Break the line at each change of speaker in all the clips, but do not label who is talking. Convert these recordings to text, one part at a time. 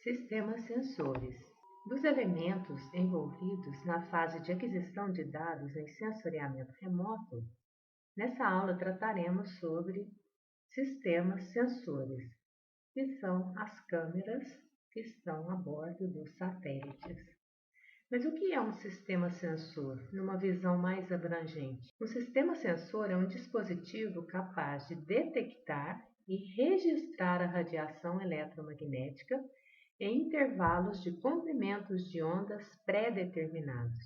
Sistemas sensores. Dos elementos envolvidos na fase de aquisição de dados em sensoriamento remoto, nessa aula trataremos sobre sistemas sensores, que são as câmeras que estão a bordo dos satélites. Mas o que é um sistema sensor, numa visão mais abrangente? Um sistema sensor é um dispositivo capaz de detectar e registrar a radiação eletromagnética em intervalos de comprimentos de ondas pré-determinados.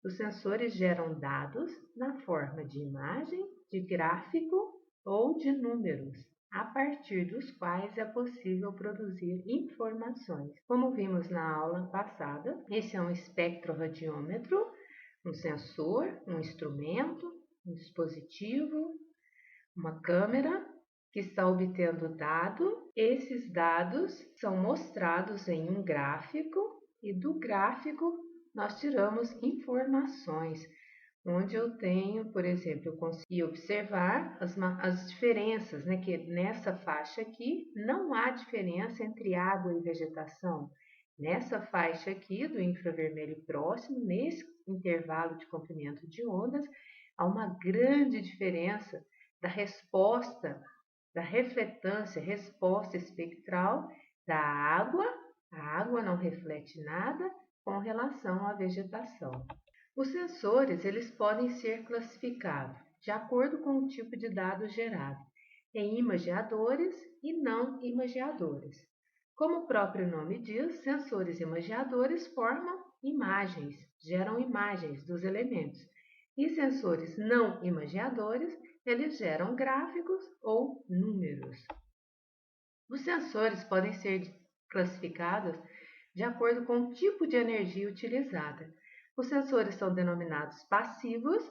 Os sensores geram dados na forma de imagem, de gráfico ou de números, a partir dos quais é possível produzir informações. Como vimos na aula passada, esse é um espectroradiômetro, um sensor, um instrumento, um dispositivo, uma câmera que está obtendo dado. Esses dados são mostrados em um gráfico e do gráfico nós tiramos informações, onde eu tenho, por exemplo, eu consegui observar as diferenças, né, que nessa faixa aqui não há diferença entre água e vegetação. Nessa faixa aqui do infravermelho próximo, nesse intervalo de comprimento de ondas, há uma grande diferença da resposta, da refletância, resposta espectral da água. A água não reflete nada com relação à vegetação. Os sensores eles podem ser classificados de acordo com o tipo de dado gerado, em imageadores e não imageadores. Como o próprio nome diz, sensores imageadores formam imagens, geram imagens dos elementos. E sensores não imageadores, eles geram gráficos ou números. Os sensores podem ser classificados de acordo com o tipo de energia utilizada. Os sensores são denominados passivos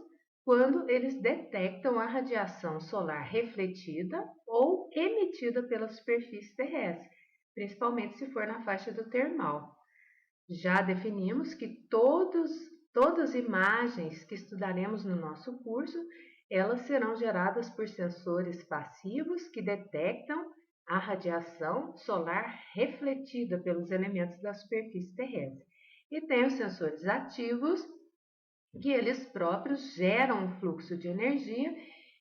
quando eles detectam a radiação solar refletida ou emitida pela superfície terrestre, principalmente se for na faixa do termal. Já definimos que todas as imagens que estudaremos no nosso curso, elas serão geradas por sensores passivos que detectam a radiação solar refletida pelos elementos da superfície terrestre. E tem os sensores ativos, que eles próprios geram um fluxo de energia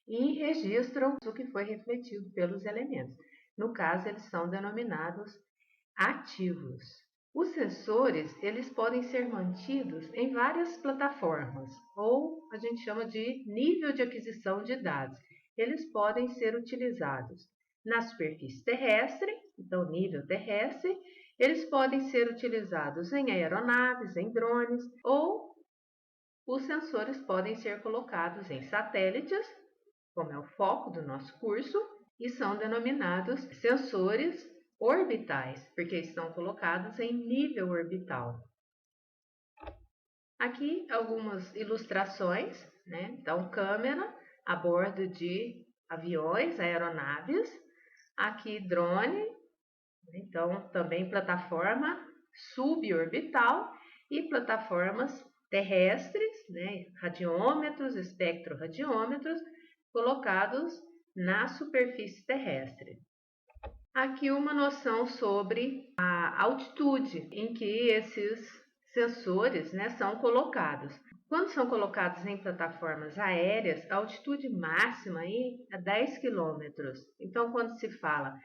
e registram o que foi refletido pelos elementos. No caso, eles são denominados ativos. Os sensores, eles podem ser mantidos em várias plataformas, ou a gente chama de nível de aquisição de dados. Eles podem ser utilizados na superfície terrestre, então nível terrestre, eles podem ser utilizados em aeronaves, em drones, ou os sensores podem ser colocados em satélites, como é o foco do nosso curso, e são denominados sensores orbitais, porque estão colocados em nível orbital. Aqui algumas ilustrações, né? Então, câmera a bordo de aviões, aeronaves. Aqui, drone, então também plataforma suborbital e plataformas terrestres, né? Radiômetros, espectroradiômetros, colocados na superfície terrestre. Aqui uma noção sobre a altitude em que esses sensores, né, são colocados. Quando são colocados em plataformas aéreas, a altitude máxima aí é 10 km. Então, quando se fala,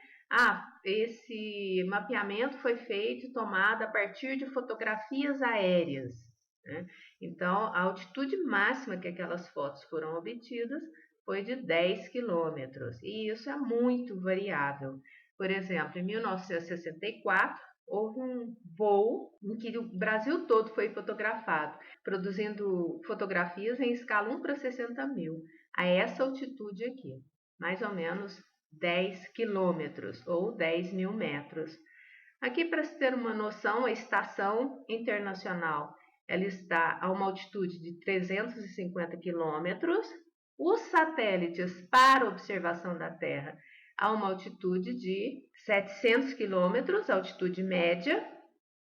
esse mapeamento foi feito e tomado a partir de fotografias aéreas, né? Então, a altitude máxima que aquelas fotos foram obtidas foi de 10 km. E isso é muito variável. Por exemplo, em 1964, houve um voo em que o Brasil todo foi fotografado, produzindo fotografias em escala 1/60.000, a essa altitude aqui, mais ou menos 10 quilômetros ou 10.000 metros. Aqui, para se ter uma noção, a Estação Internacional ela está a uma altitude de 350 quilômetros. Os satélites para observação da Terra a uma altitude de 700 quilômetros, altitude média.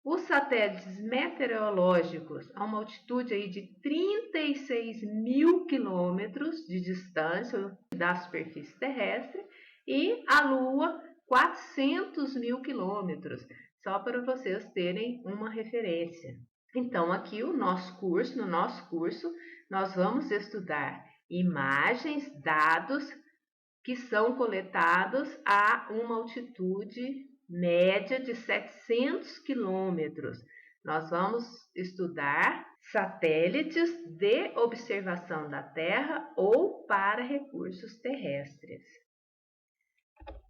Os satélites meteorológicos a uma altitude aí de 36.000 quilômetros de distância da superfície terrestre. E a Lua 400 mil quilômetros, só para vocês terem uma referência. Então, aqui no nosso curso, nós vamos estudar imagens, dados que são coletados a uma altitude média de 700 quilômetros. Nós vamos estudar satélites de observação da Terra ou para recursos terrestres.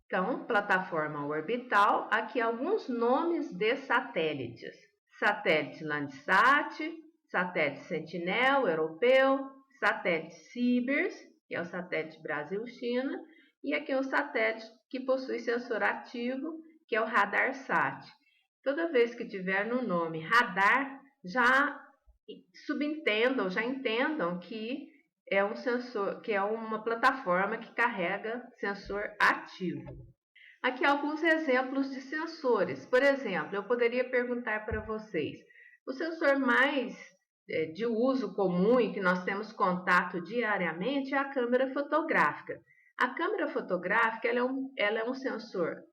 Então, plataforma orbital, aqui alguns nomes de satélites. Satélite Landsat, satélite Sentinel europeu, satélite Sibers, que é o satélite Brasil-China, e aqui é o satélite que possui sensor ativo, que é o RadarSat. Toda vez que tiver no nome radar, já subentendam, já entendam que é um sensor, que é uma plataforma que carrega sensor ativo. Aqui alguns exemplos de sensores. Por exemplo, eu poderia perguntar para vocês, o sensor mais de uso comum e que nós temos contato diariamente é a câmera fotográfica. A câmera fotográfica ela é um sensor,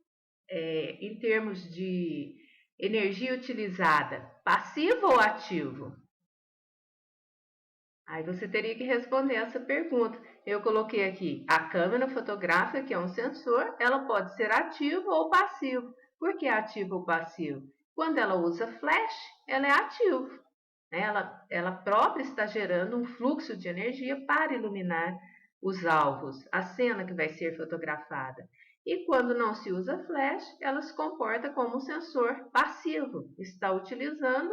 em termos de energia utilizada, passivo ou ativo? Aí você teria que responder essa pergunta. Eu coloquei aqui a câmera fotográfica, que é um sensor, ela pode ser ativo ou passivo. Por que ativo ou passivo? Quando ela usa flash, ela é ativo. Ela própria está gerando um fluxo de energia para iluminar os alvos, a cena que vai ser fotografada. E quando não se usa flash, ela se comporta como um sensor passivo, está utilizando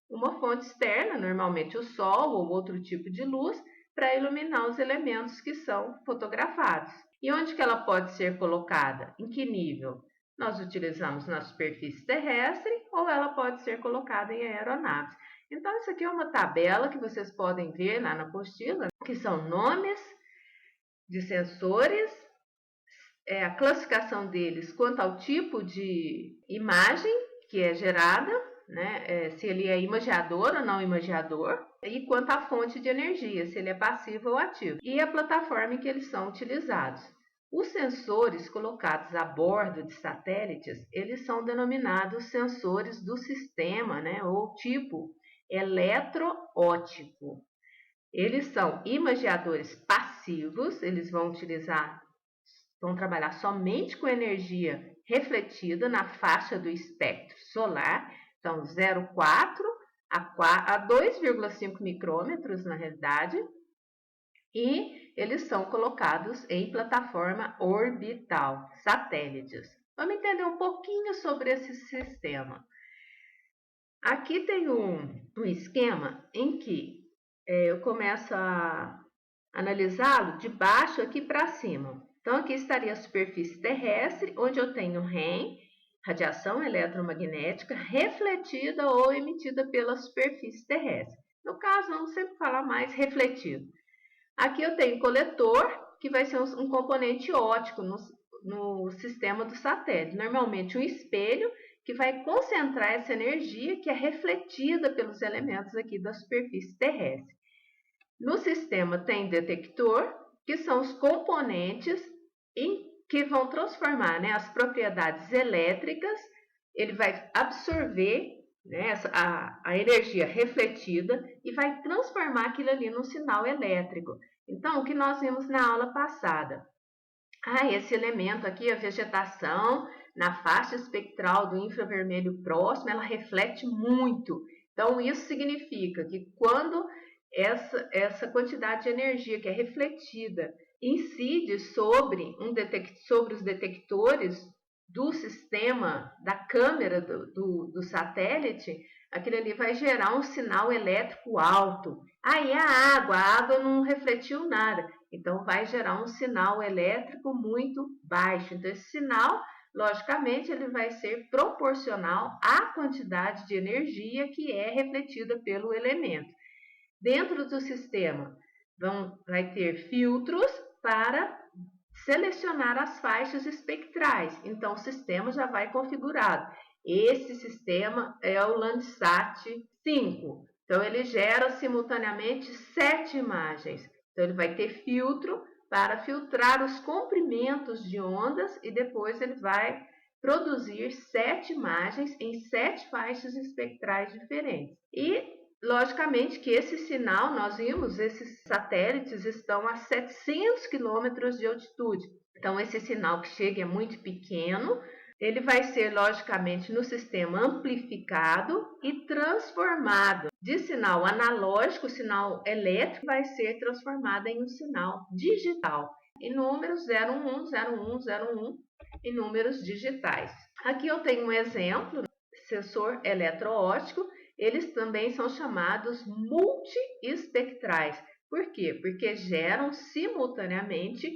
uma fonte externa, normalmente o sol ou outro tipo de luz, para iluminar os elementos que são fotografados. E onde que ela pode ser colocada? Em que nível? Nós utilizamos na superfície terrestre ou ela pode ser colocada em aeronaves. Então, isso aqui é uma tabela que vocês podem ver lá na apostila, que são nomes de sensores, a classificação deles quanto ao tipo de imagem que é gerada, né, se ele é imagiador ou não imagiador, e quanto à fonte de energia, se ele é passivo ou ativo, e a plataforma em que eles são utilizados. Os sensores colocados a bordo de satélites, eles são denominados sensores do sistema, né, ou tipo eletroóptico. Eles são imagiadores passivos, eles vão trabalhar somente com energia refletida na faixa do espectro solar, então 0,4 a 2,5 micrômetros na realidade, e eles são colocados em plataforma orbital, satélites. Vamos entender um pouquinho sobre esse sistema. Aqui tem um esquema em que eu começo a analisá-lo de baixo aqui para cima. Então, aqui estaria a superfície terrestre, onde eu tenho REM, radiação eletromagnética, refletida ou emitida pela superfície terrestre. No caso, vamos sempre falar mais refletido. Aqui eu tenho coletor, que vai ser um componente óptico no sistema do satélite. Normalmente um espelho, que vai concentrar essa energia que é refletida pelos elementos aqui da superfície terrestre. No sistema tem detector, que são os componentes que vão transformar, né, as propriedades elétricas, ele vai absorver, né, a energia refletida e vai transformar aquilo ali num sinal elétrico. Então, o que nós vimos na aula passada? Esse elemento aqui, a vegetação, na faixa espectral do infravermelho próximo, ela reflete muito. Então, isso significa que quando essa quantidade de energia que é refletida incide sobre os detectores do sistema, da câmera do satélite, aquilo ali vai gerar um sinal elétrico alto. Aí a água não refletiu nada, então vai gerar um sinal elétrico muito baixo. Então esse sinal, logicamente, ele vai ser proporcional à quantidade de energia que é refletida pelo elemento. Dentro do sistema vai ter filtros para selecionar as faixas espectrais. Então, o sistema já vai configurado. Esse sistema é o Landsat 5. Então, ele gera simultaneamente 7 imagens. Então, ele vai ter filtro para filtrar os comprimentos de ondas e depois ele vai produzir 7 imagens em 7 faixas espectrais diferentes. E, logicamente, que esse sinal, nós vimos, esses satélites estão a 700 quilômetros de altitude. Então, esse sinal que chega é muito pequeno, ele vai ser, logicamente, no sistema amplificado e transformado de sinal analógico, sinal elétrico, vai ser transformado em um sinal digital, em números 01, 01, 01, em números digitais. Aqui eu tenho um exemplo, sensor eletroóptico, eles também são chamados multiespectrais. Por quê? Porque geram simultaneamente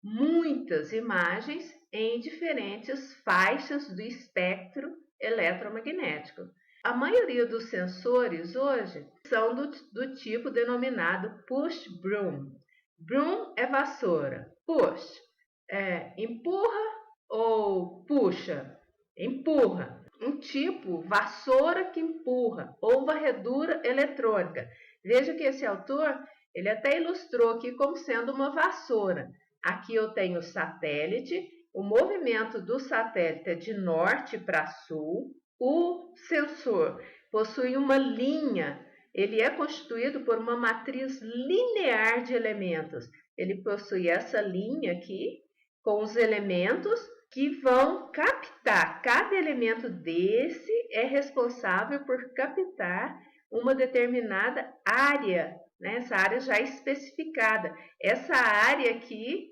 muitas imagens em diferentes faixas do espectro eletromagnético. A maioria dos sensores hoje são do tipo denominado push broom. Broom é vassoura, push é empurra ou puxa? Empurra. Um tipo vassoura que empurra ou varredura eletrônica. Veja que esse autor, ele até ilustrou aqui como sendo uma vassoura. Aqui eu tenho o satélite, o movimento do satélite é de norte para sul, o sensor possui uma linha, ele é constituído por uma matriz linear de elementos. Ele possui essa linha aqui, com os elementos que vão captar. Cada elemento desse é responsável por captar uma determinada área, né? Essa área já especificada. Essa área aqui,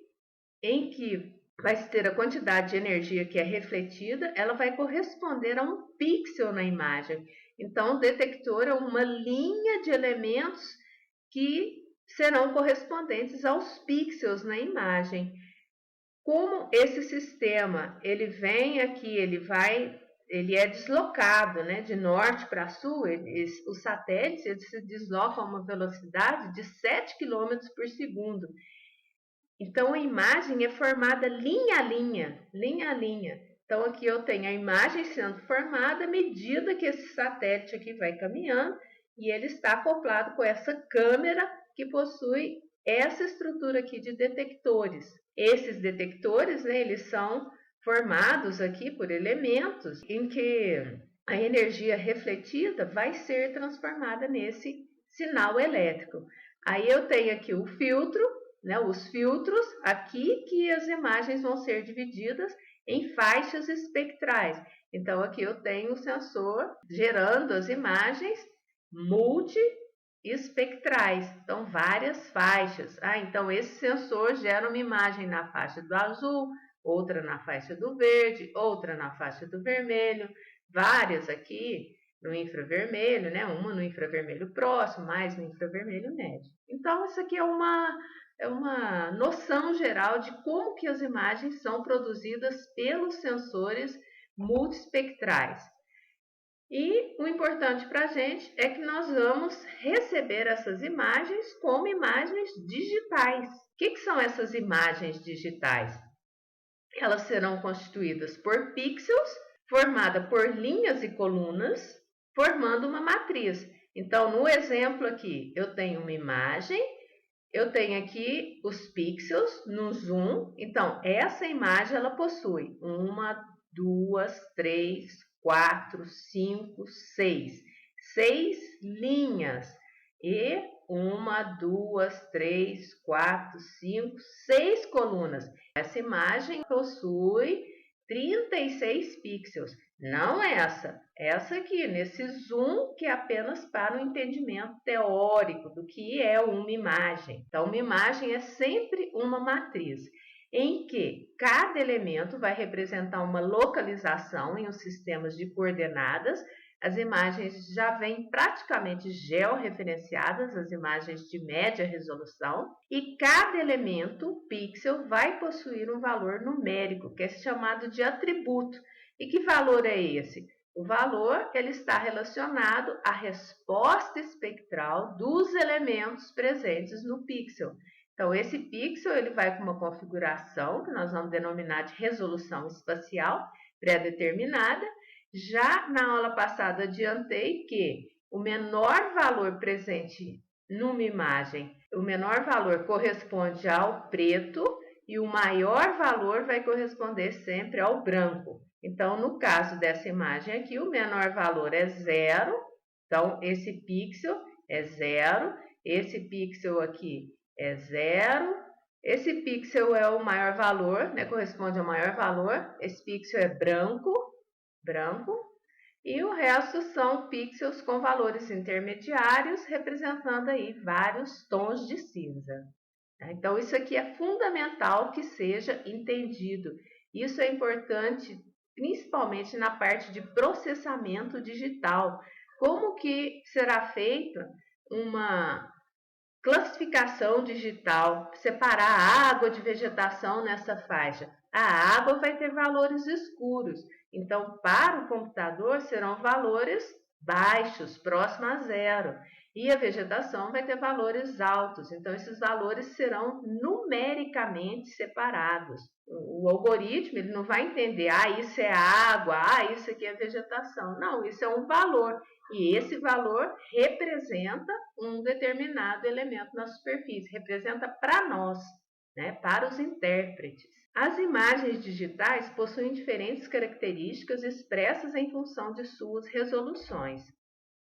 em que vai ter a quantidade de energia que é refletida, ela vai corresponder a um pixel na imagem. Então, o detector é uma linha de elementos que serão correspondentes aos pixels na imagem. Como esse sistema, ele vem aqui, ele é deslocado, né, de norte para sul, os satélites eles se deslocam a uma velocidade de 7 km por segundo. Então, a imagem é formada linha a linha. Então, aqui eu tenho a imagem sendo formada à medida que esse satélite aqui vai caminhando e ele está acoplado com essa câmera que possui essa estrutura aqui de detectores. Esses detectores, né, eles são formados aqui por elementos em que a energia refletida vai ser transformada nesse sinal elétrico. Aí eu tenho aqui o filtro, né, os filtros aqui que as imagens vão ser divididas em faixas espectrais. Então aqui eu tenho o sensor gerando as imagens multiespectrais, então várias faixas. Então esse sensor gera uma imagem na faixa do azul, outra na faixa do verde, outra na faixa do vermelho, várias aqui no infravermelho, né? Uma no infravermelho próximo, mais no infravermelho médio. Então isso aqui é uma noção geral de como que as imagens são produzidas pelos sensores multiespectrais. E o importante para a gente é que nós vamos receber essas imagens como imagens digitais. O que são essas imagens digitais? Elas serão constituídas por pixels, formada por linhas e colunas, formando uma matriz. Então, no exemplo aqui, eu tenho uma imagem, eu tenho aqui os pixels no zoom. Então, essa imagem ela possui 1, 2, 3, 4, 5, 6. 6 linhas. E 1, 2, 3, 4, 5, 6 colunas. Essa imagem possui 36 pixels. Não essa aqui, nesse zoom que é apenas para o entendimento teórico do que é uma imagem. Então, uma imagem é sempre uma matriz, em que cada elemento vai representar uma localização em os sistemas de coordenadas. As imagens já vêm praticamente georreferenciadas, as imagens de média resolução, e cada elemento, pixel, vai possuir um valor numérico, que é chamado de atributo. E que valor é esse? O valor ele está relacionado à resposta espectral dos elementos presentes no pixel. Então, esse pixel ele vai com uma configuração que nós vamos denominar de resolução espacial pré-determinada. Já na aula passada adiantei que o menor valor presente numa imagem O menor valor corresponde ao preto e o maior valor vai corresponder sempre ao branco. Então, no caso dessa imagem aqui, o menor valor é 0. Então, esse pixel é 0. Esse pixel aqui é 0. Esse pixel é o maior valor, né? Corresponde ao maior valor. Esse pixel é branco. E o resto são pixels com valores intermediários, representando aí vários tons de cinza. Então, isso aqui é fundamental que seja entendido. Isso é importante, principalmente na parte de processamento digital. Como que será feita uma classificação digital, separar a água de vegetação nessa faixa? A água vai ter valores escuros, então para o computador serão valores baixos, próximos a 0. E a vegetação vai ter valores altos, então esses valores serão numericamente separados. O algoritmo ele não vai entender, isso é água, isso aqui é vegetação. Não, isso é um valor. E esse valor representa um determinado elemento na superfície, representa para nós, né, para os intérpretes. As imagens digitais possuem diferentes características expressas em função de suas resoluções.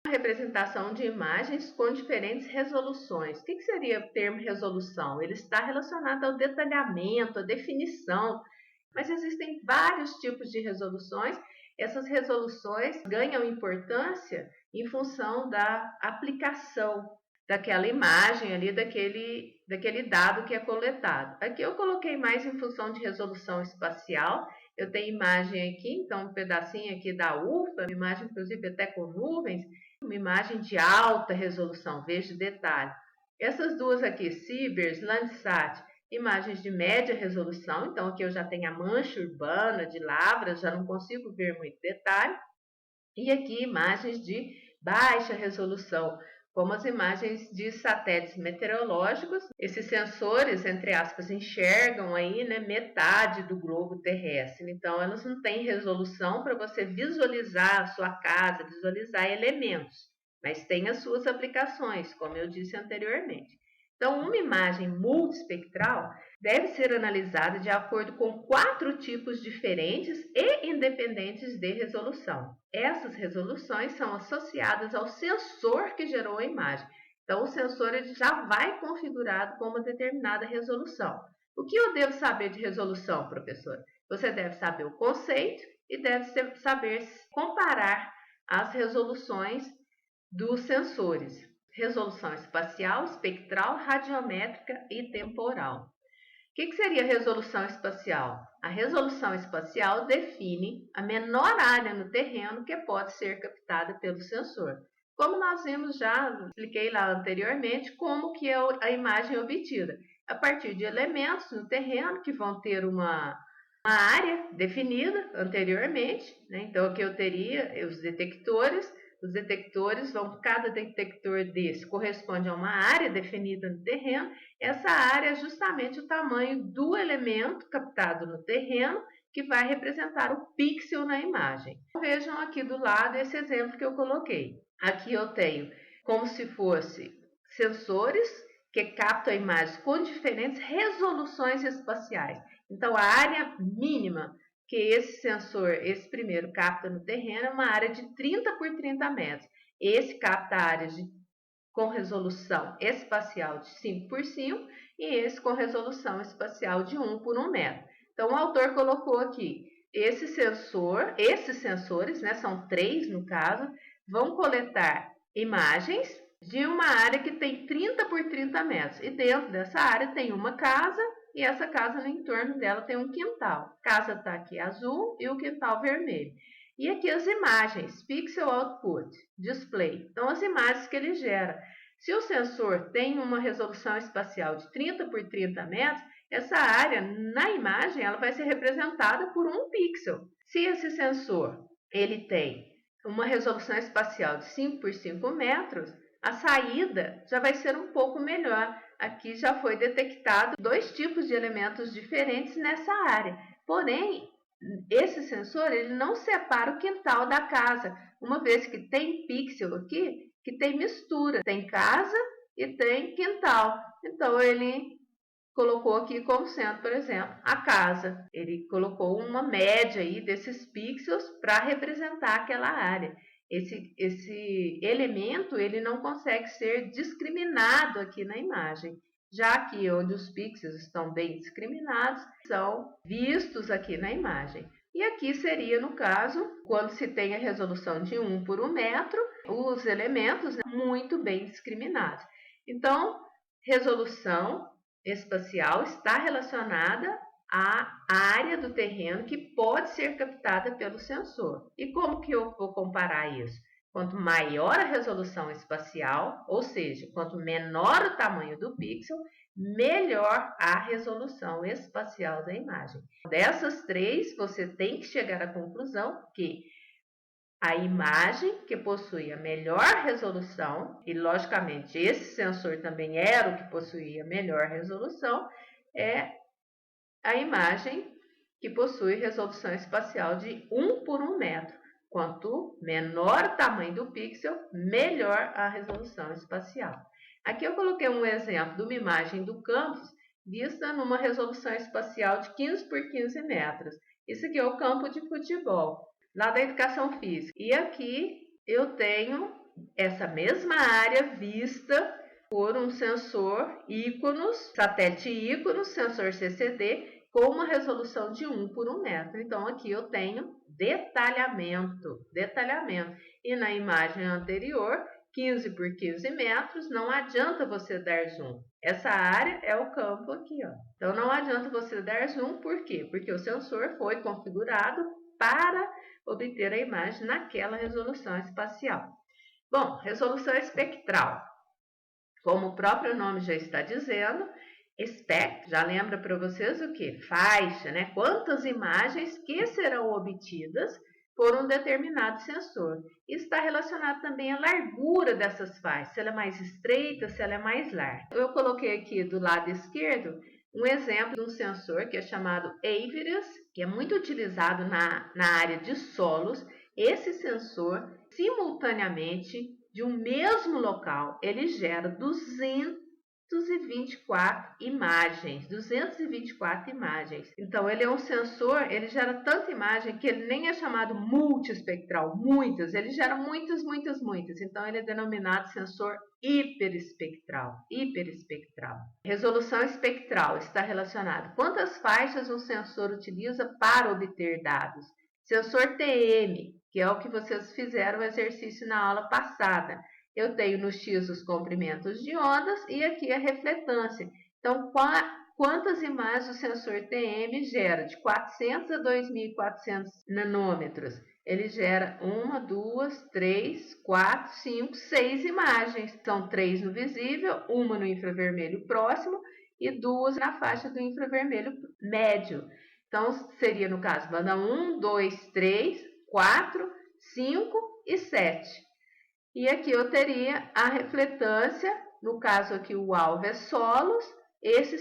A representação de imagens com diferentes resoluções. O que seria o termo resolução? Ele está relacionado ao detalhamento, à definição, mas existem vários tipos de resoluções. Essas resoluções ganham importância em função da aplicação daquela imagem ali, daquele dado que é coletado. Aqui eu coloquei mais em função de resolução espacial. Eu tenho imagem aqui, então um pedacinho aqui da UFA, uma imagem inclusive até com nuvens, uma imagem de alta resolução, veja o detalhe. Essas duas aqui, Sibers, Landsat, imagens de média resolução, então aqui eu já tenho a mancha urbana de lavras, já não consigo ver muito detalhe. E aqui imagens de baixa resolução, como as imagens de satélites meteorológicos. Esses sensores, entre aspas, enxergam aí, né, metade do globo terrestre. Então, elas não têm resolução para você visualizar a sua casa, visualizar elementos, mas tem as suas aplicações, como eu disse anteriormente. Então, uma imagem multiespectral deve ser analisada de acordo com 4 tipos diferentes e independentes de resolução. Essas resoluções são associadas ao sensor que gerou a imagem. Então, o sensor ele já vai configurado com uma determinada resolução. O que eu devo saber de resolução, professor? Você deve saber o conceito e deve saber comparar as resoluções dos sensores. Resolução espacial, espectral, radiométrica e temporal. O que seria resolução espacial? A resolução espacial define a menor área no terreno que pode ser captada pelo sensor. Como nós vimos já, expliquei lá anteriormente, como que é a imagem obtida. A partir de elementos no terreno que vão ter uma área definida anteriormente, né? Então aqui eu teria os detectores. Os detectores cada detector desse corresponde a uma área definida no terreno. Essa área é justamente o tamanho do elemento captado no terreno que vai representar o pixel na imagem. Vejam aqui do lado esse exemplo que eu coloquei. Aqui eu tenho como se fosse sensores que captam a imagem com diferentes resoluções espaciais. Então, a área mínima que esse sensor, esse primeiro, capta no terreno é uma área de 30 por 30 metros. Esse capta áreas com resolução espacial de 5 por 5 e esse com resolução espacial de 1 por 1 metro. Então, o autor colocou aqui, esses sensores, né, são 3 no caso, vão coletar imagens de uma área que tem 30 por 30 metros. E dentro dessa área tem uma casa, e essa casa no entorno dela tem um quintal. A casa está aqui azul e o quintal vermelho. E aqui as imagens, Pixel Output, Display. Então, as imagens que ele gera. Se o sensor tem uma resolução espacial de 30 por 30 metros, essa área na imagem ela vai ser representada por um pixel. Se esse sensor ele tem uma resolução espacial de 5 por 5 metros, a saída já vai ser um pouco melhor. Aqui já foi detectado 2 tipos de elementos diferentes nessa área. Porém, esse sensor ele não separa o quintal da casa, uma vez que tem pixel aqui que tem mistura. Tem casa e tem quintal. Então, ele colocou aqui como sendo, por exemplo, a casa. Ele colocou uma média aí desses pixels para representar aquela área. Esse elemento ele não consegue ser discriminado aqui na imagem, já que onde os pixels estão bem discriminados, são vistos aqui na imagem. E aqui seria, no caso, quando se tem a resolução de 1 por 1 metro, os elementos, né, muito bem discriminados. Então, resolução espacial está relacionada à área do terreno que pode ser captada pelo sensor. E como que eu vou comparar isso? Quanto maior a resolução espacial, ou seja, quanto menor o tamanho do pixel, melhor a resolução espacial da imagem. Dessas três, você tem que chegar à conclusão que a imagem que possui a melhor resolução, e logicamente esse sensor também era o que possuía a melhor resolução, é a imagem que possui resolução espacial de 1 por 1 metro. Quanto menor o tamanho do pixel, melhor a resolução espacial. Aqui eu coloquei um exemplo de uma imagem do campus vista numa resolução espacial de 15 por 15 metros. Isso aqui é o campo de futebol, lá da educação física. E aqui eu tenho essa mesma área vista por um sensor íconos, satélite íconos, sensor CCD, com uma resolução de 1 por 1 metro. Então, aqui eu tenho detalhamento. E na imagem anterior, 15 por 15 metros, não adianta você dar zoom. Essa área é o campo aqui, ó. Então, não adianta você dar zoom, por quê? Porque o sensor foi configurado para obter a imagem naquela resolução espacial. Bom, resolução espectral. Como o próprio nome já está dizendo, espectro, já lembra para vocês o que? Faixa, né? Quantas imagens que serão obtidas por um determinado sensor. Isso está relacionado também à largura dessas faixas, se ela é mais estreita, se ela é mais larga. Eu coloquei aqui do lado esquerdo um exemplo de um sensor que é chamado Average, que é muito utilizado na área de solos. Esse sensor, simultaneamente, de um mesmo local, ele gera 224 imagens. Então, ele é um sensor, ele gera tanta imagem que ele nem é chamado multiespectral, muitas, ele gera muitas. Então, ele é denominado sensor hiperespectral. Resolução espectral está relacionado quantas faixas um sensor utiliza para obter dados. Sensor TM, que é o que vocês fizeram o exercício na aula passada. Eu tenho no X os comprimentos de ondas e aqui a refletância. Então, quantas imagens o sensor TM gera? De 400 a 2.400 nanômetros. Ele gera 1, 2, 3, 4, 5, 6 imagens. São 3 no visível, uma no infravermelho próximo e 2 na faixa do infravermelho médio. Então, seria no caso banda 1, 2, 3, 4, 5 e 7. E aqui eu teria a refletância, no caso aqui o alvo é solos, essa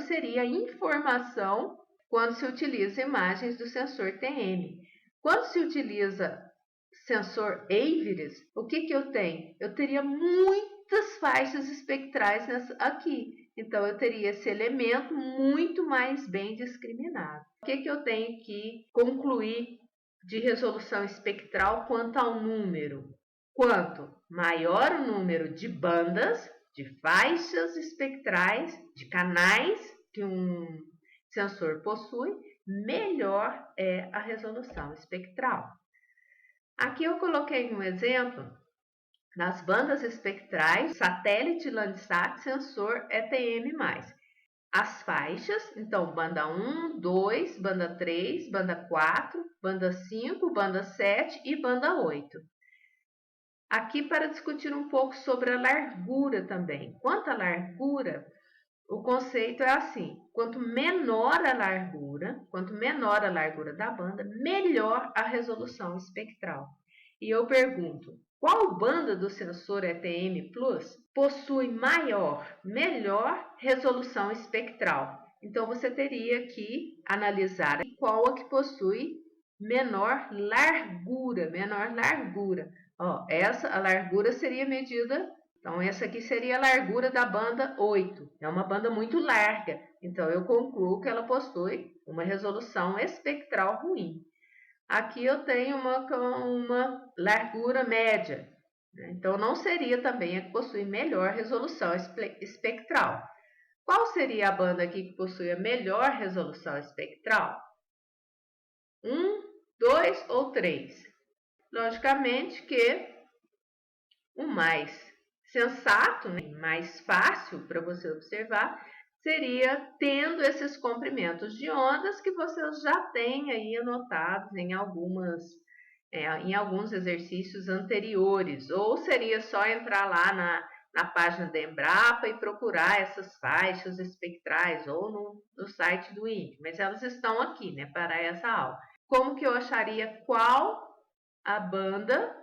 seria a informação quando se utiliza imagens do sensor TM. Quando se utiliza sensor Average, o que eu tenho? Eu teria muitas faixas espectrais aqui. Então, eu teria esse elemento muito mais bem discriminado. O que eu tenho que concluir de resolução espectral quanto ao número? Quanto maior o número de bandas, de faixas espectrais, de canais que um sensor possui, melhor é a resolução espectral. Aqui eu coloquei um exemplo nas bandas espectrais, satélite Landsat, sensor ETM+. As faixas, então, banda 1, 2, banda 3, banda 4, banda 5, banda 7 e banda 8. Aqui para discutir um pouco sobre a largura também. Quanto à largura, o conceito é assim: quanto menor a largura da banda, melhor a resolução espectral. E eu pergunto, qual banda do sensor ETM Plus possui melhor resolução espectral? Então, você teria que analisar qual a que possui menor largura. A largura seria medida Então, essa aqui seria a largura da banda 8. É uma banda muito larga. Então, eu concluo que ela possui uma resolução espectral ruim. Aqui eu tenho uma largura média. Então, não seria também a que possui melhor resolução espectral. Qual seria a banda aqui que possui a melhor resolução espectral? 1, 2 ou 3? Logicamente que o mais sensato, né, mais fácil para você observar, seria tendo esses comprimentos de ondas que vocês já têm aí anotados em alguns exercícios anteriores, ou seria só entrar lá na página da Embrapa e procurar essas faixas espectrais, ou no site do INPE, mas elas estão aqui, né, para essa aula. Como que eu acharia qual a banda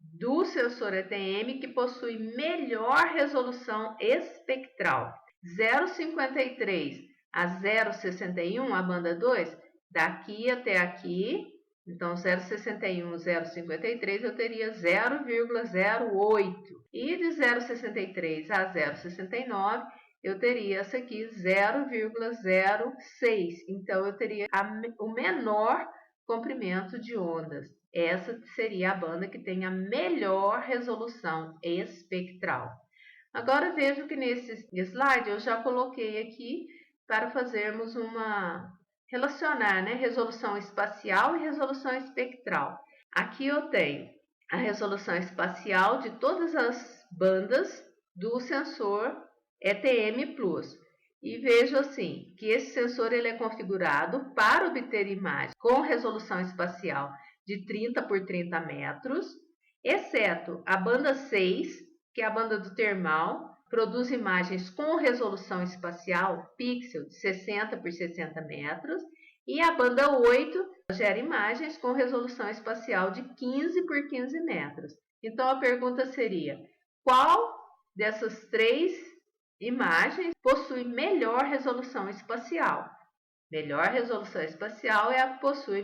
do sensor ETM que possui melhor resolução espectral? 0,53 a 0,61, a banda 2, daqui até aqui, então 0,61, 0,53, eu teria 0,08. E de 0,63 a 0,69, eu teria essa aqui 0,06. Então, eu teria o menor comprimento de ondas. Essa seria a banda que tem a melhor resolução espectral. Agora vejo que nesse slide eu já coloquei aqui para fazermos relacionar, né, resolução espacial e resolução espectral. Aqui eu tenho a resolução espacial de todas as bandas do sensor ETM+. E vejo assim, que esse sensor ele é configurado para obter imagem com resolução espacial de 30 por 30 metros, exceto a banda 6, que é a banda do termal, produz imagens com resolução espacial pixel de 60 por 60 metros, e a banda 8 gera imagens com resolução espacial de 15 por 15 metros. Então, a pergunta seria, qual dessas três imagens possui melhor resolução espacial? Melhor resolução espacial é a que possui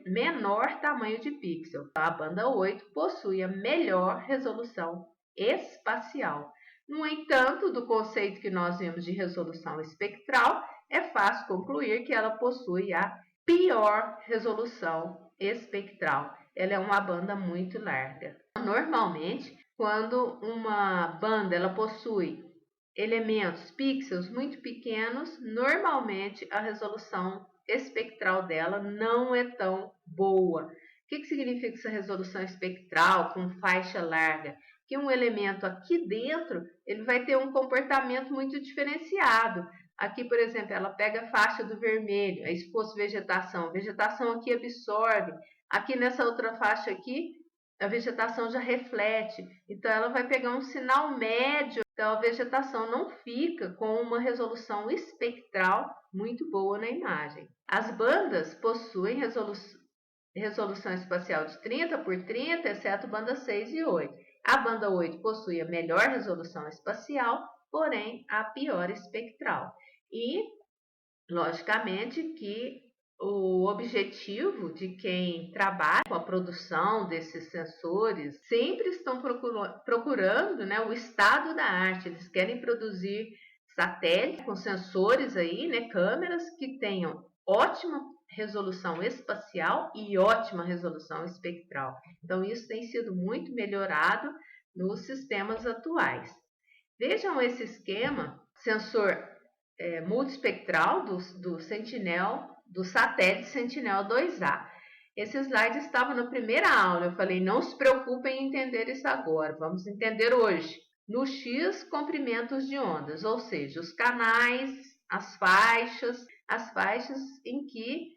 menor tamanho de pixel. A banda 8 possui a melhor resolução espacial. No entanto, do conceito que nós vimos de resolução espectral, é fácil concluir que ela possui a pior resolução espectral. Ela é uma banda muito larga. Normalmente, quando uma banda ela possui elementos, pixels muito pequenos, normalmente a resolução espectral dela não é tão boa. O que significa essa resolução espectral com faixa larga? Que um elemento aqui dentro ele vai ter um comportamento muito diferenciado. Aqui, por exemplo, ela pega a faixa do vermelho, aí se fosse vegetação, a vegetação aqui absorve. Aqui nessa outra faixa aqui, a vegetação já reflete. Então, ela vai pegar um sinal médio. Então, a vegetação não fica com uma resolução espectral muito boa na imagem. As bandas possuem resolução espacial de 30 por 30, exceto banda 6 e 8. A banda 8 possui a melhor resolução espacial, porém a pior espectral. E, logicamente, que o objetivo de quem trabalha com a produção desses sensores sempre estão procurando, né, o estado da arte. Eles querem produzir satélites com sensores aí, né, câmeras que tenham ótima resolução espacial e ótima resolução espectral. Então, isso tem sido muito melhorado nos sistemas atuais. Vejam esse esquema, sensor multiespectral do Sentinel, do satélite Sentinel-2A. Esse slide estava na primeira aula, eu falei, não se preocupem em entender isso agora, vamos entender hoje. No X, comprimentos de ondas, ou seja, os canais, as faixas em que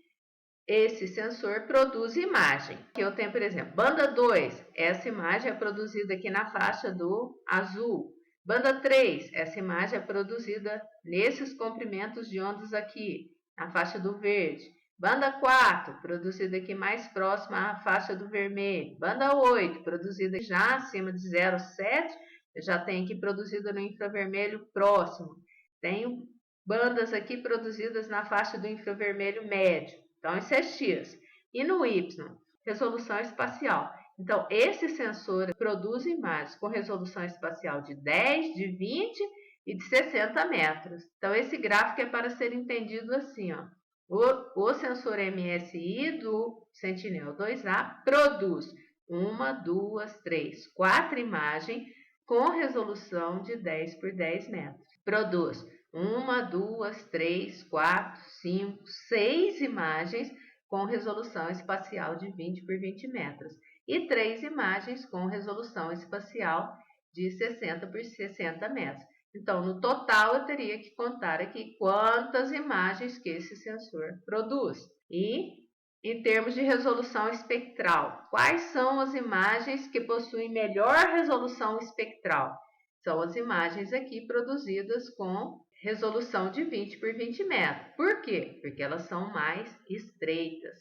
esse sensor produz imagem. Aqui eu tenho, por exemplo, banda 2, essa imagem é produzida aqui na faixa do azul. Banda 3, essa imagem é produzida nesses comprimentos de ondas aqui, na faixa do verde. Banda 4, produzida aqui mais próxima à faixa do vermelho. Banda 8, produzida já acima de 0,7, eu já tenho aqui produzida no infravermelho próximo. Tenho bandas aqui produzidas na faixa do infravermelho médio. Então, isso é X. E no Y, resolução espacial. Então, esse sensor produz imagens com resolução espacial de 10, de 20 e de 60 metros. Então, esse gráfico é para ser entendido assim, ó. O sensor MSI do Sentinel-2A produz 1, 2, 3, 4 imagens com resolução de 10 por 10 metros. Produz 1, 2, 3, 4, 5, 6 imagens com resolução espacial de 20 por 20 metros e 3 imagens com resolução espacial de 60 por 60 metros. Então, no total, eu teria que contar aqui quantas imagens que esse sensor produz. E, em termos de resolução espectral, quais são as imagens que possuem melhor resolução espectral? São as imagens aqui produzidas com resolução de 20 por 20 metros. Por quê? Porque elas são mais estreitas.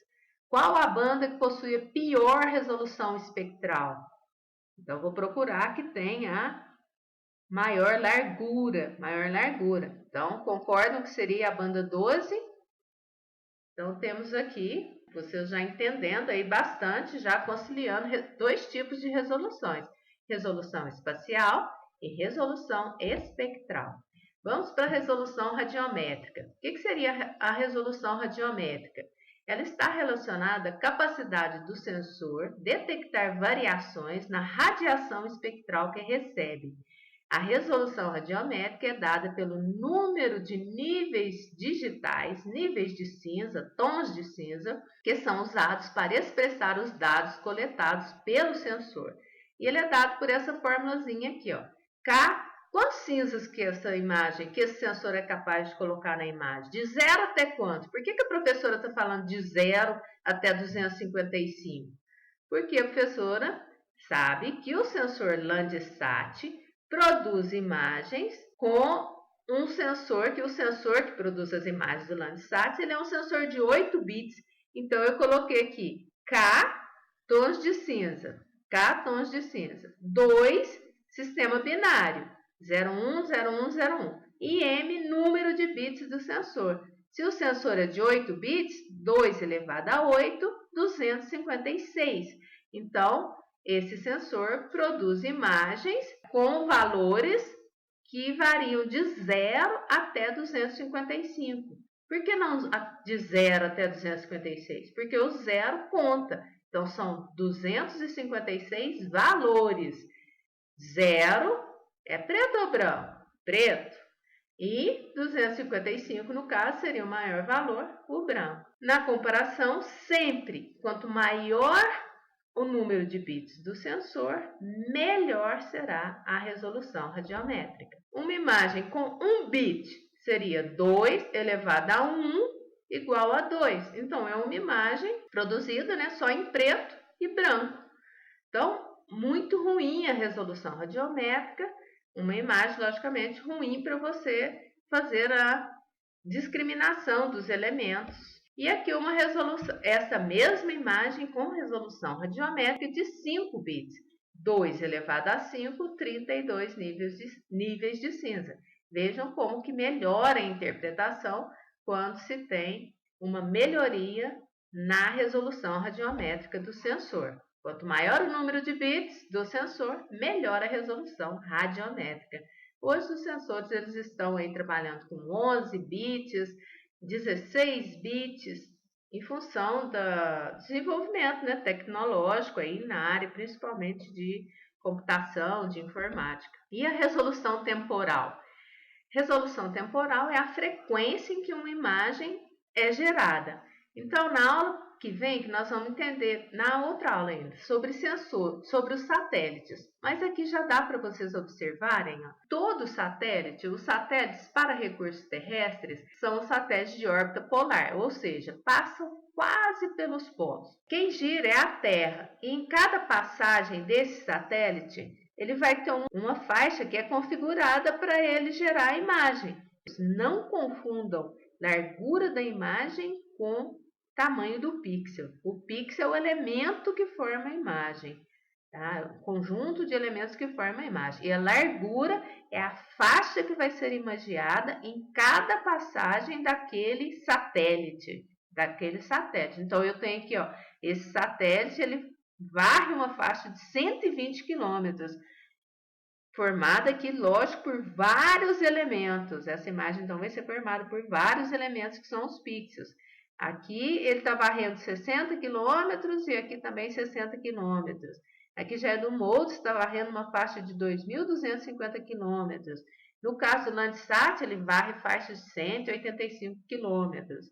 Qual a banda que possui a pior resolução espectral? Então, vou procurar que tenha maior largura. Então, concordam que seria a banda 12? Então, temos aqui, vocês já entendendo aí bastante, já conciliando dois tipos de resoluções. Resolução espacial e resolução espectral. Vamos para a resolução radiométrica. O que seria a resolução radiométrica? Ela está relacionada à capacidade do sensor detectar variações na radiação espectral que recebe. A resolução radiométrica é dada pelo número de níveis digitais, níveis de cinza, tons de cinza, que são usados para expressar os dados coletados pelo sensor. E ele é dado por essa formulazinha aqui, ó. K, quantos cinzas que essa imagem, que esse sensor é capaz de colocar na imagem? De 0 até quanto? Por que a professora está falando de 0 até 255? Porque a professora sabe que o sensor Landsat produz imagens com um sensor, que o sensor que produz as imagens do Landsat, ele é um sensor de 8 bits. Então, eu coloquei aqui K tons de cinza, K tons de cinza, 2 sistema binário, 01, 01, 01, e M número de bits do sensor. Se o sensor é de 8 bits, 2 elevado a 8, 256. Então, esse sensor produz imagens com valores que variam de 0 até 255. Por que não de 0 até 256? Porque o 0 conta. Então, são 256 valores. 0 é preto ou branco? Preto. E 255, no caso, seria o maior valor, o branco. Na comparação, sempre, quanto maior o número de bits do sensor, melhor será a resolução radiométrica. Uma imagem com 1 bit seria 2 elevado a 1 igual a 2. Então, é uma imagem produzida, né, só em preto e branco. Então, muito ruim a resolução radiométrica, uma imagem, logicamente, ruim para você fazer a discriminação dos elementos. E aqui uma resolução, essa mesma imagem com resolução radiométrica de 5 bits, 2 elevado a 5, 32 níveis de cinza. Vejam como que melhora a interpretação quando se tem uma melhoria na resolução radiométrica do sensor. Quanto maior o número de bits do sensor, melhor a resolução radiométrica. Hoje os sensores eles estão aí trabalhando com 11 bits, 16 bits, em função do desenvolvimento, né, tecnológico aí na área, principalmente de computação, de informática. E a resolução temporal? Resolução temporal é a frequência em que uma imagem é gerada. Então, na aula que vem, que nós vamos entender na outra aula ainda, sobre sensor, sobre os satélites. Mas aqui já dá para vocês observarem, ó, todo satélite, os satélites para recursos terrestres são os satélites de órbita polar, ou seja, passam quase pelos polos. Quem gira é a Terra, e em cada passagem desse satélite, ele vai ter uma faixa que é configurada para ele gerar a imagem. Não confundam largura da imagem com tamanho do pixel. O pixel é o elemento que forma a imagem, tá? O conjunto de elementos que forma a imagem. E a largura é a faixa que vai ser imagiada em cada passagem daquele satélite. Então, eu tenho aqui, ó, esse satélite, ele varre uma faixa de 120 quilômetros, formada aqui, lógico, por vários elementos. Essa imagem, então, vai ser formada por vários elementos que são os pixels. Aqui ele está varrendo 60 quilômetros e aqui também 60 quilômetros. Aqui já é do Moldus, está varrendo uma faixa de 2.250 quilômetros. No caso do Landsat, ele varre faixas de 185 quilômetros.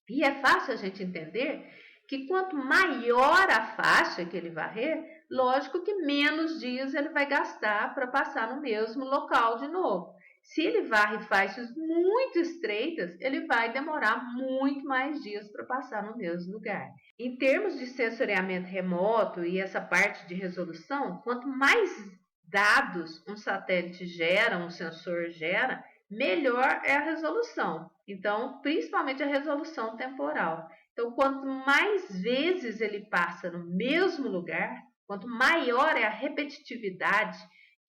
E é fácil a gente entender que quanto maior a faixa que ele varrer, lógico que menos dias ele vai gastar para passar no mesmo local de novo. Se ele varre faixas muito estreitas, ele vai demorar muito mais dias para passar no mesmo lugar. Em termos de sensoriamento remoto e essa parte de resolução, quanto mais dados um satélite gera, um sensor gera, melhor é a resolução. Então, principalmente a resolução temporal. Então, quanto mais vezes ele passa no mesmo lugar, quanto maior é a repetitividade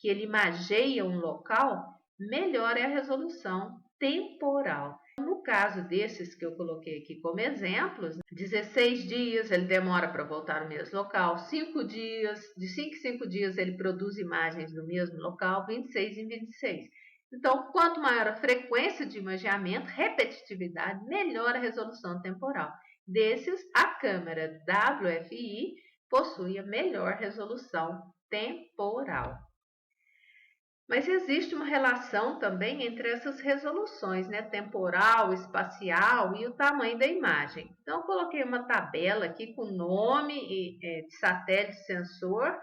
que ele imageia um local, melhor é a resolução temporal. No caso desses que eu coloquei aqui como exemplos, 16 dias ele demora para voltar no mesmo local, 5 dias, de 5 em 5 dias ele produz imagens no mesmo local, 26 em 26. Então, quanto maior a frequência de imageamento, repetitividade, melhor a resolução temporal. Desses, a câmera WFI possui a melhor resolução temporal. Mas existe uma relação também entre essas resoluções, né, temporal, espacial e o tamanho da imagem. Então, eu coloquei uma tabela aqui com o nome de satélite sensor,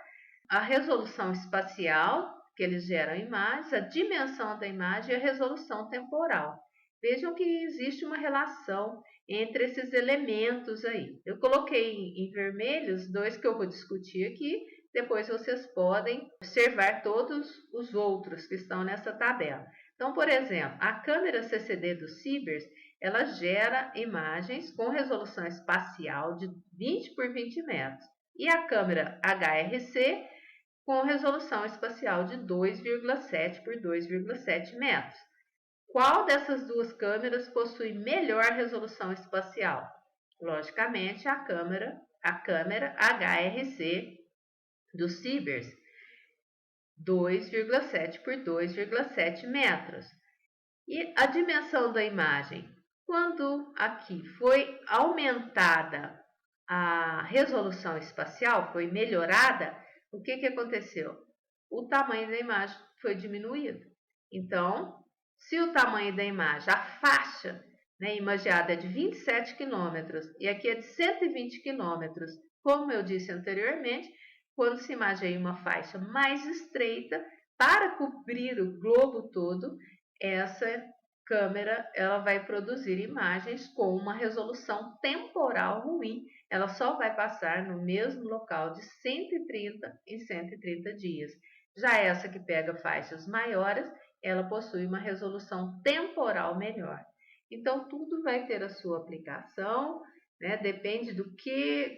a resolução espacial, que eles geram imagens, a dimensão da imagem e a resolução temporal. Vejam que existe uma relação entre esses elementos aí. Eu coloquei em vermelho os dois que eu vou discutir aqui, depois vocês podem observar todos os outros que estão nessa tabela. Então, por exemplo, a câmera CCD do Sibers, ela gera imagens com resolução espacial de 20 por 20 metros. E a câmera HRC com resolução espacial de 2,7 por 2,7 metros. Qual dessas duas câmeras possui melhor resolução espacial? Logicamente, a câmera HRC do Sibers, 2,7 por 2,7 metros. E a dimensão da imagem? Quando aqui foi aumentada a resolução espacial, foi melhorada, o que aconteceu? O tamanho da imagem foi diminuído. Então, se o tamanho da imagem, a faixa, né, imageada é de 27 quilômetros e aqui é de 120 quilômetros, como eu disse anteriormente, quando se imageia uma faixa mais estreita, para cobrir o globo todo, essa câmera ela vai produzir imagens com uma resolução temporal ruim. Ela só vai passar no mesmo local de 130 em 130 dias. Já essa que pega faixas maiores, ela possui uma resolução temporal melhor. Então, tudo vai ter a sua aplicação, né? Depende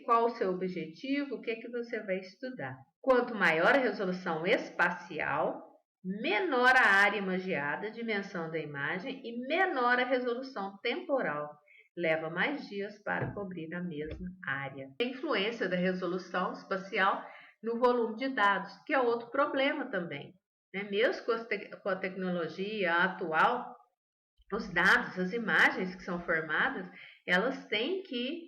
qual o seu objetivo, o que você vai estudar. Quanto maior a resolução espacial, menor a área imageada, dimensão da imagem e menor a resolução temporal. Leva mais dias para cobrir a mesma área. A influência da resolução espacial no volume de dados, que é outro problema também. Né? Mesmo com a tecnologia atual, os dados, as imagens que são formadas, elas têm que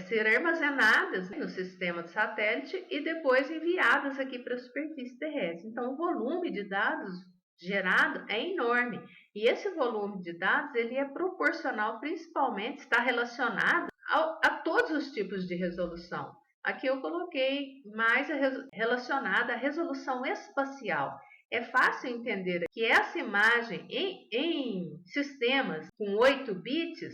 ser armazenadas no sistema de satélite e depois enviadas aqui para a superfície terrestre. Então, o volume de dados gerado é enorme. E esse volume de dados ele é proporcional, principalmente, está relacionado a todos os tipos de resolução. Aqui eu coloquei mais relacionada à resolução espacial. É fácil entender que essa imagem em sistemas com 8 bits,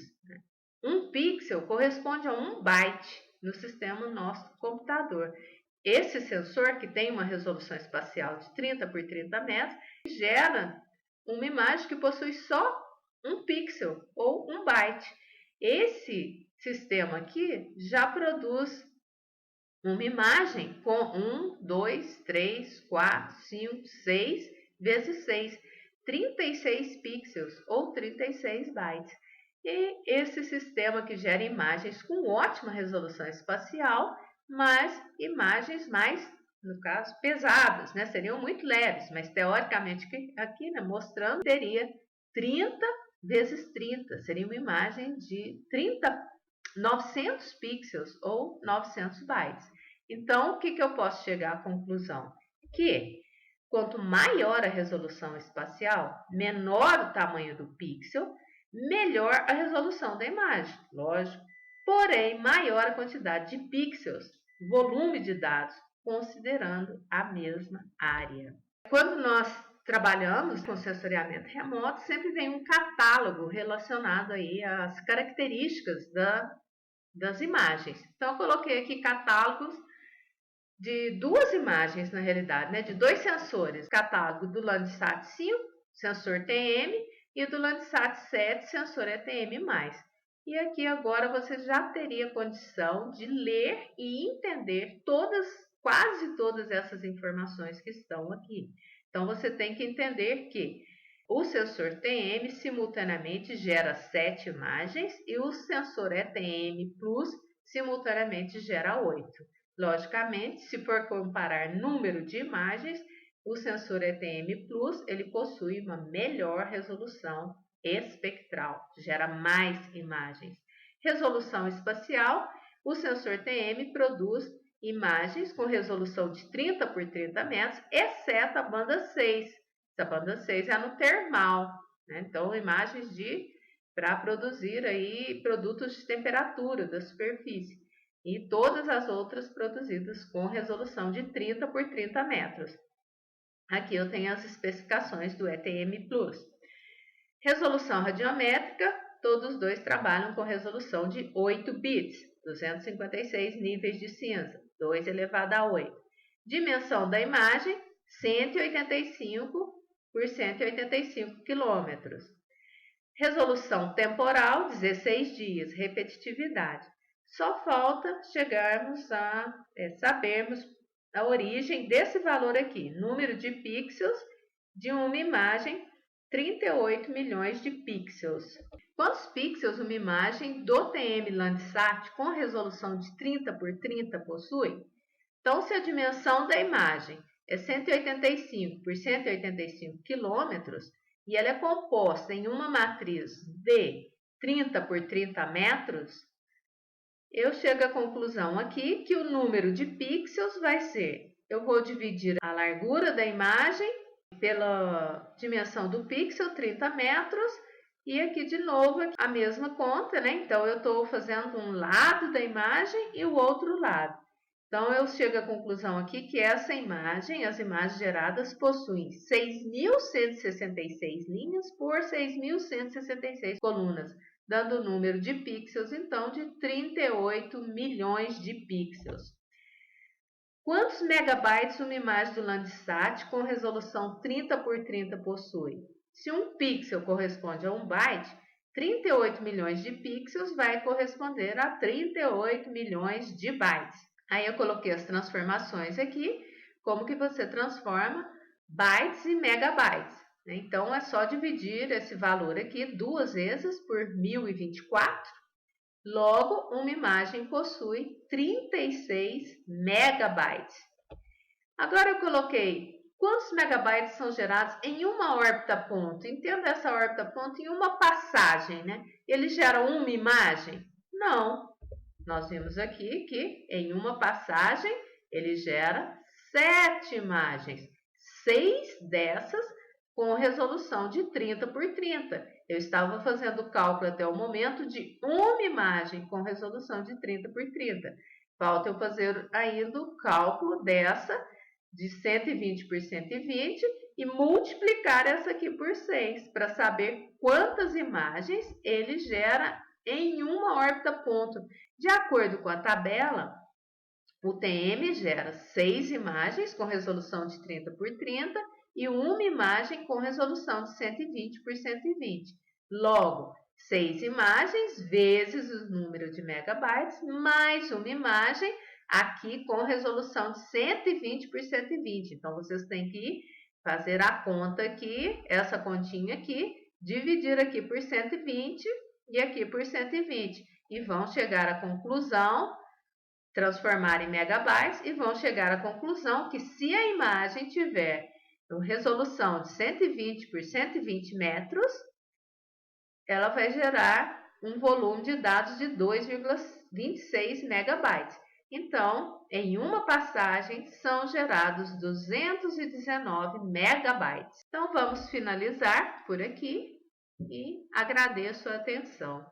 um pixel corresponde a 1 byte no sistema nosso computador. Esse sensor, que tem uma resolução espacial de 30 por 30 metros, gera uma imagem que possui só 1 pixel ou 1 byte. Esse sistema aqui já produz uma imagem com 1, 2, 3, 4, 5, 6 vezes 6, 36 pixels ou 36 bytes. E esse sistema que gera imagens com ótima resolução espacial mas imagens mais, no caso, pesadas, né? Seriam muito leves, mas teoricamente aqui, né, mostrando, teria 30 vezes 30, seria uma imagem de 900 pixels ou 900 bytes. Então, o que eu posso chegar à conclusão? Que quanto maior a resolução espacial, menor o tamanho do pixel, melhor a resolução da imagem, lógico. Porém, maior a quantidade de pixels, volume de dados, considerando a mesma área. Quando nós trabalhamos com sensoriamento remoto, sempre vem um catálogo relacionado aí às características das imagens. Então, eu coloquei aqui catálogos de duas imagens, na realidade, né, de dois sensores. Catálogo do Landsat 5, sensor TM, e do Landsat 7, sensor ETM+. E aqui agora você já teria condição de ler e entender quase todas essas informações que estão aqui. Então, você tem que entender que o sensor TM simultaneamente gera 7 imagens e o sensor ETM Plus simultaneamente gera 8. Logicamente, se for comparar número de imagens, o sensor ETM Plus ele possui uma melhor resolução espectral, gera mais imagens. Resolução espacial, o sensor TM produz imagens com resolução de 30 por 30 metros, exceto a banda 6. Essa banda 6 é no termal, né? Então imagens para produzir aí produtos de temperatura da superfície. E todas as outras produzidas com resolução de 30 por 30 metros. Aqui eu tenho as especificações do ETM Plus. Resolução radiométrica, todos os dois trabalham com resolução de 8 bits, 256 níveis de cinza, 2 elevado a 8. Dimensão da imagem, 185 por 185 quilômetros. Resolução temporal, 16 dias, repetitividade. Só falta chegarmos a sabermos a origem desse valor aqui, número de pixels de uma imagem, 38 milhões de pixels. Quantos pixels uma imagem do TM Landsat com resolução de 30 por 30 possui? Então, se a dimensão da imagem é 185 por 185 quilômetros e ela é composta em uma matriz de 30 por 30 metros, eu chego à conclusão aqui que o número de pixels vai ser, eu vou dividir a largura da imagem pela dimensão do pixel, 30 metros, e aqui de novo a mesma conta, né? Então, eu estou fazendo um lado da imagem e o outro lado. Então, eu chego à conclusão aqui que essa imagem, as imagens geradas, possuem 6.166 linhas por 6.166 colunas, dando o número de pixels, então, de 38 milhões de pixels. Quantos megabytes uma imagem do Landsat com resolução 30 por 30 possui? Se um pixel corresponde a um byte, 38 milhões de pixels vai corresponder a 38 milhões de bytes. Aí eu coloquei as transformações aqui, como que você transforma bytes em megabytes. Então, é só dividir esse valor aqui duas vezes por 1024. Logo, uma imagem possui 36 megabytes. Agora eu coloquei quantos megabytes são gerados em uma órbita ponto. Entenda essa órbita ponto em uma passagem, né? Ele gera uma imagem? Não. Nós vimos aqui que em uma passagem ele gera 7 imagens. 6 dessas com resolução de 30 por 30. Eu estava fazendo o cálculo até o momento de uma imagem com resolução de 30 por 30. Falta eu fazer ainda o cálculo dessa de 120 por 120 e multiplicar essa aqui por 6 para saber quantas imagens ele gera em uma órbita ponto. De acordo com a tabela, o TM gera 6 imagens com resolução de 30 por 30 e uma imagem com resolução de 120 por 120. Logo, 6 imagens vezes o número de megabytes mais uma imagem aqui com resolução de 120 por 120. Então, vocês têm que fazer a conta aqui, essa continha aqui, dividir aqui por 120 e aqui por 120. E vão chegar à conclusão transformar em megabytes e vão chegar à conclusão que se a imagem tiver uma resolução de 120 por 120 metros, ela vai gerar um volume de dados de 2,26 megabytes. Então, em uma passagem, são gerados 219 megabytes. Então, vamos finalizar por aqui e agradeço a atenção.